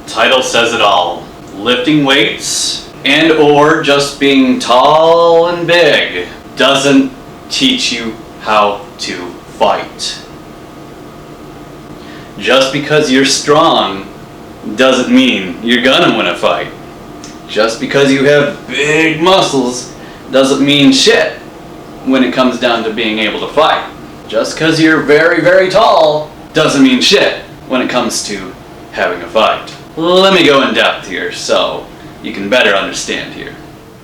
Title says it all. Lifting weights and or just being tall and big doesn't teach you how to fight. Just because you're strong doesn't mean you're gonna win a fight. Just because you have big muscles doesn't mean shit when it comes down to being able to fight. Just because you're very, very tall doesn't mean shit when it comes to having a fight. Let me go in depth here so you can better understand here.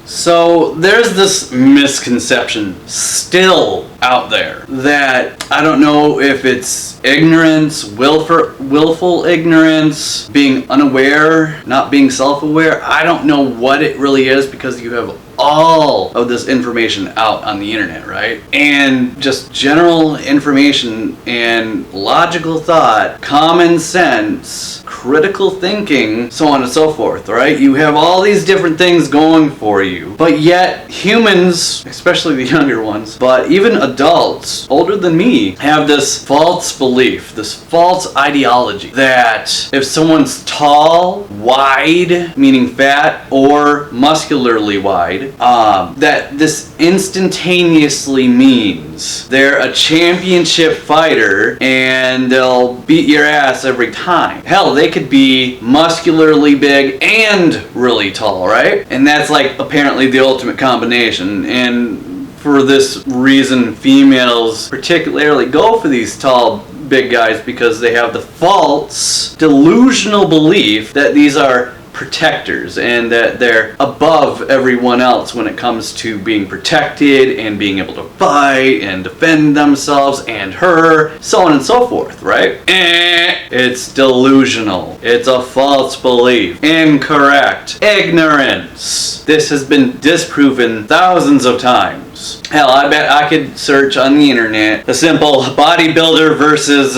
So there's this misconception still out there that I don't know if it's ignorance, willful ignorance, being unaware, not being self-aware. I don't know what it really is because you have all of this information out on the internet, right? And just general information and logical thought, common sense, critical thinking, so on and so forth, right? You have all these different things going for you, but yet humans, especially the younger ones, but even adults older than me, have this false belief, this false ideology that if someone's tall, wide, meaning fat, or muscularly wide, that this instantaneously means they're a championship fighter and they'll beat your ass every time. Hell, they could be muscularly big and really tall, right? And that's like apparently the ultimate combination. And for this reason, females particularly go for these tall, big guys because they have the false, delusional belief that these are protectors and that they're above everyone else when it comes to being protected and being able to fight and defend themselves and her, so on and so forth, right? It's delusional. It's a false belief. Incorrect. Ignorance. This has been disproven thousands of times. Hell, I bet I could search on the internet a simple bodybuilder versus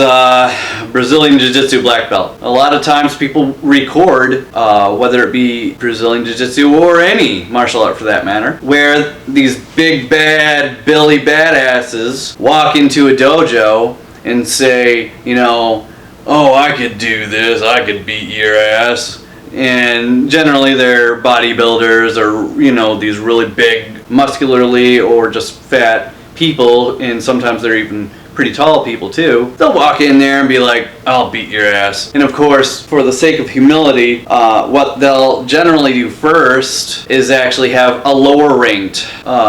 Brazilian Jiu-Jitsu black belt. A lot of times people record, whether it be Brazilian Jiu-Jitsu or any martial art for that matter, where these big bad Billy badasses walk into a dojo and say, you know, oh, I could do this, I could beat your ass. And generally they're bodybuilders or, you know, these really big, muscularly or just fat people, and sometimes they're even pretty tall people too. They'll walk in there and be like, I'll beat your ass. And of course, for the sake of humility, what they'll generally do first is actually have a lower ranked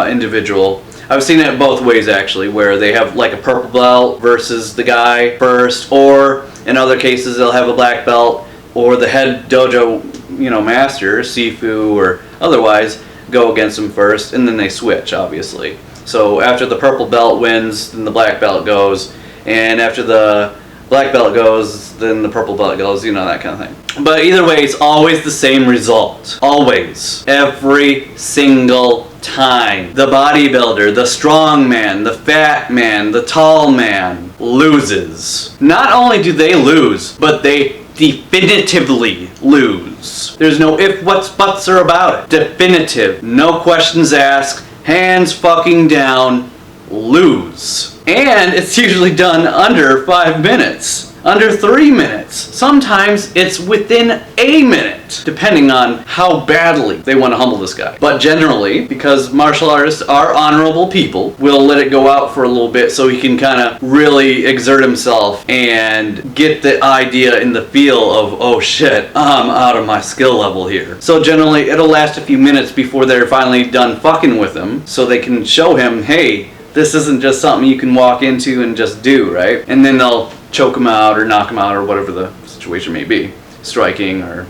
individual. I've seen it both ways actually, where they have like a purple belt versus the guy first, or in other cases they'll have a black belt or the head dojo, you know, master, Sifu or otherwise, go against them first, and then they switch, obviously. So after the purple belt wins, then the black belt goes, and after the black belt goes, then the purple belt goes, you know, that kind of thing. But either way, it's always the same result. Always. Every single time. The bodybuilder, the strong man, the fat man, the tall man loses. Not only do they lose, but they definitively lose. There's no if, whats, buts, or about it. Definitive. No questions asked. Hands fucking down. Lose. And it's usually done under 5 minutes. Under 3 minutes. Sometimes it's within a minute, depending on how badly they want to humble this guy. But generally, because martial artists are honorable people, we'll let it go out for a little bit so he can kind of really exert himself and get the idea in the feel of, oh shit, I'm out of my skill level here. So generally, it'll last a few minutes before they're finally done fucking with him, so they can show him, hey, this isn't just something you can walk into and just do, right? And then they'll choke him out or knock him out or whatever the situation may be. Striking or,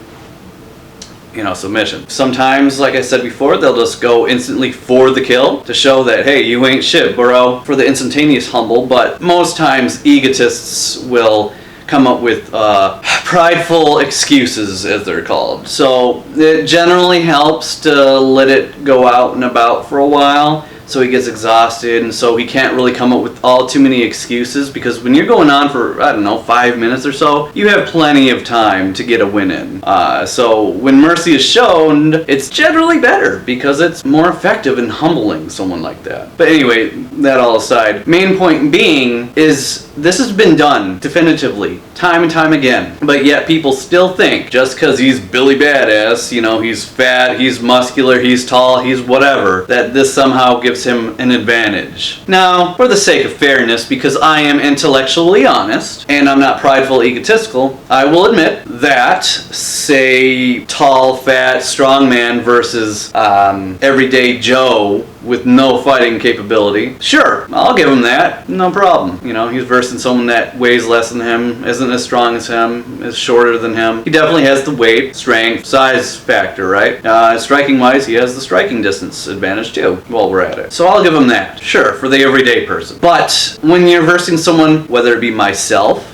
you know, submission. Sometimes, like I said before, they'll just go instantly for the kill to show that, hey, you ain't shit, bro, for the instantaneous humble. But most times, egotists will come up with prideful excuses, as they're called. So it generally helps to let it go out and about for a while so he gets exhausted, and so he can't really come up with all too many excuses, because when you're going on for, I don't know, 5 minutes or so, you have plenty of time to get a win in. So when mercy is shown, it's generally better because it's more effective in humbling someone like that. But anyway, that all aside, main point being is this has been done definitively time and time again, but yet people still think just because he's Billy Badass, you know, he's fat, he's muscular, he's tall, he's whatever, that this somehow gives him an advantage. Now, for the sake of fairness, because I am intellectually honest and I'm not prideful, egotistical, I will admit that, say, tall, fat, strong man versus everyday Joe with no fighting capability, sure, I'll give him that, no problem. You know, he's versing someone that weighs less than him, isn't as strong as him, is shorter than him. He definitely has the weight, strength, size factor, right? Striking wise, he has the striking distance advantage too, while we're at it. So I'll give him that, sure, for the everyday person. But when you're versing someone, whether it be myself,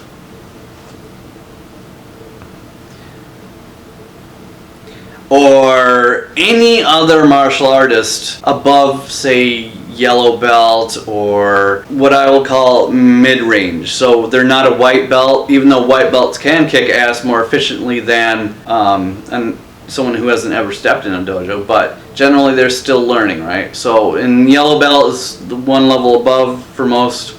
or any other martial artist above, say, yellow belt or what I will call mid-range. So they're not a white belt, even though white belts can kick ass more efficiently than someone who hasn't ever stepped in a dojo, but generally they're still learning, right? So in yellow belt is the one level above for most.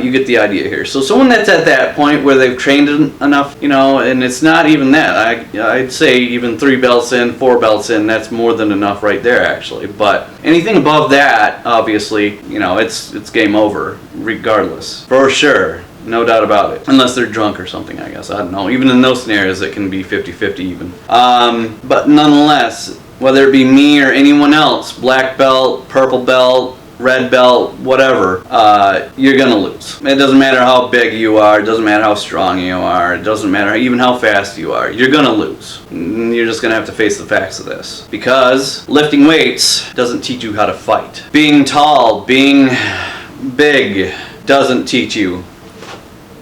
You get the idea here. So someone that's at that point where they've trained enough, you know, and it's not even that. I'd say even 3 belts in, 4 belts in, that's more than enough right there, actually. But anything above that, obviously, you know, it's game over, regardless. For sure. No doubt about it. Unless they're drunk or something, I guess. I don't know. Even in those scenarios, it can be 50-50 even. But nonetheless, whether it be me or anyone else, black belt, purple belt, red belt, whatever, you're gonna lose. It doesn't matter how big you are, it doesn't matter how strong you are, it doesn't matter even how fast you are, you're gonna lose. You're just gonna have to face the facts of this. Because lifting weights doesn't teach you how to fight. Being tall, being big, doesn't teach you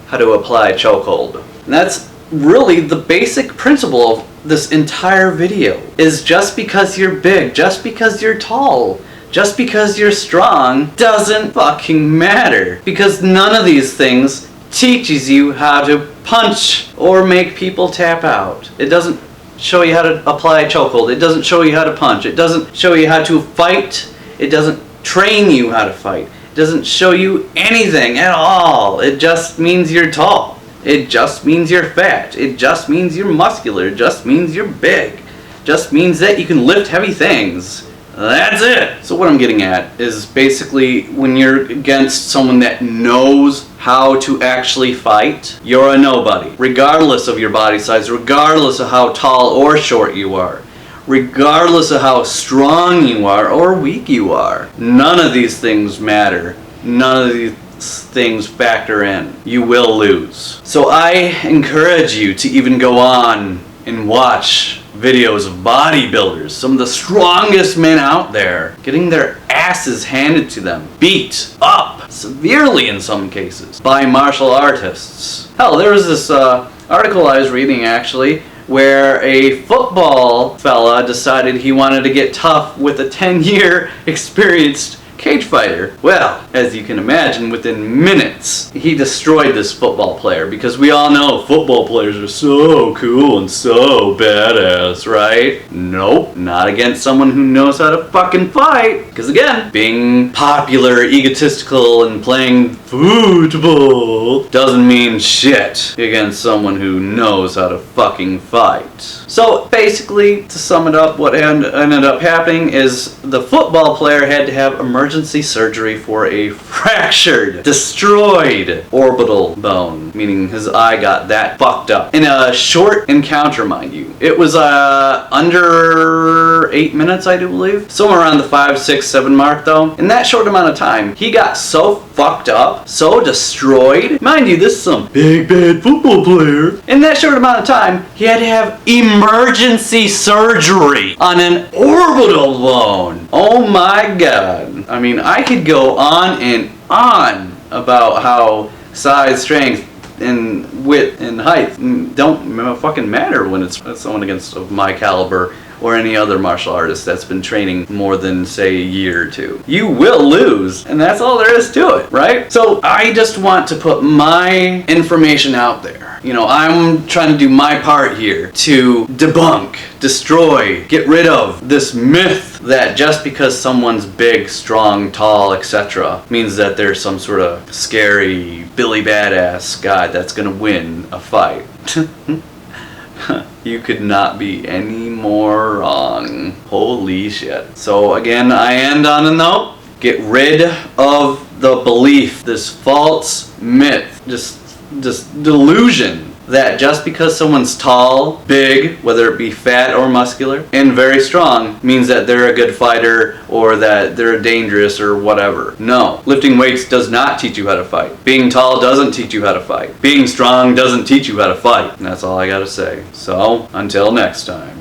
how to apply chokehold. And that's really the basic principle of this entire video, is just because you're big, just because you're tall, just because you're strong doesn't fucking matter, because none of these things teaches you how to punch or make people tap out. It doesn't show you how to apply a chokehold. It doesn't show you how to punch. It doesn't show you how to fight. It doesn't train you how to fight. It doesn't show you anything at all. It just means you're tall. It just means you're fat. It just means you're muscular. It just means you're big. It just means that you can lift heavy things. That's it. So what I'm getting at is basically when you're against someone that knows how to actually fight, you're a nobody. Regardless of your body size, regardless of how tall or short you are, regardless of how strong you are or weak you are. None of these things matter. None of these things factor in. You will lose. So I encourage you to even go on and watch videos of bodybuilders, some of the strongest men out there, getting their asses handed to them, beat up severely in some cases by martial artists. Hell, there was this article I was reading actually where a football fella decided he wanted to get tough with a 10-year experienced cage fighter. Well, as you can imagine, within minutes, he destroyed this football player, because we all know football players are so cool and so badass, right? Nope, not against someone who knows how to fucking fight. Because again, being popular, egotistical, and playing football doesn't mean shit against someone who knows how to fucking fight. So basically, to sum it up, what ended up happening is the football player had to have emergency surgery for a fractured, destroyed orbital bone, meaning his eye got that fucked up. In a short encounter, mind you. It was under 8 minutes, I do believe. Somewhere around the 5, 6, 7 mark though. In that short amount of time, he got so fucked up, so destroyed. Mind you, this is some big bad football player. In that short amount of time, he had to have emergency surgery on an orbital bone. Oh my god. I mean, I could go on and on about how size, strength, and width and height don't fucking matter when it's someone against of my caliber or any other martial artist that's been training more than, say, a year or two. You will lose, and that's all there is to it, right? So I just want to put my information out there. You know, I'm trying to do my part here to debunk, destroy, get rid of this myth that just because someone's big, strong, tall, etc. means that there's some sort of scary, Billy Badass guy that's gonna win a fight. You could not be any more wrong. Holy shit. So again, I end on a note. Get rid of the belief, this false myth, this delusion that just because someone's tall, big, whether it be fat or muscular, and very strong, means that they're a good fighter or that they're dangerous or whatever. No. Lifting weights does not teach you how to fight. Being tall doesn't teach you how to fight. Being strong doesn't teach you how to fight. And that's all I gotta say. So, until next time.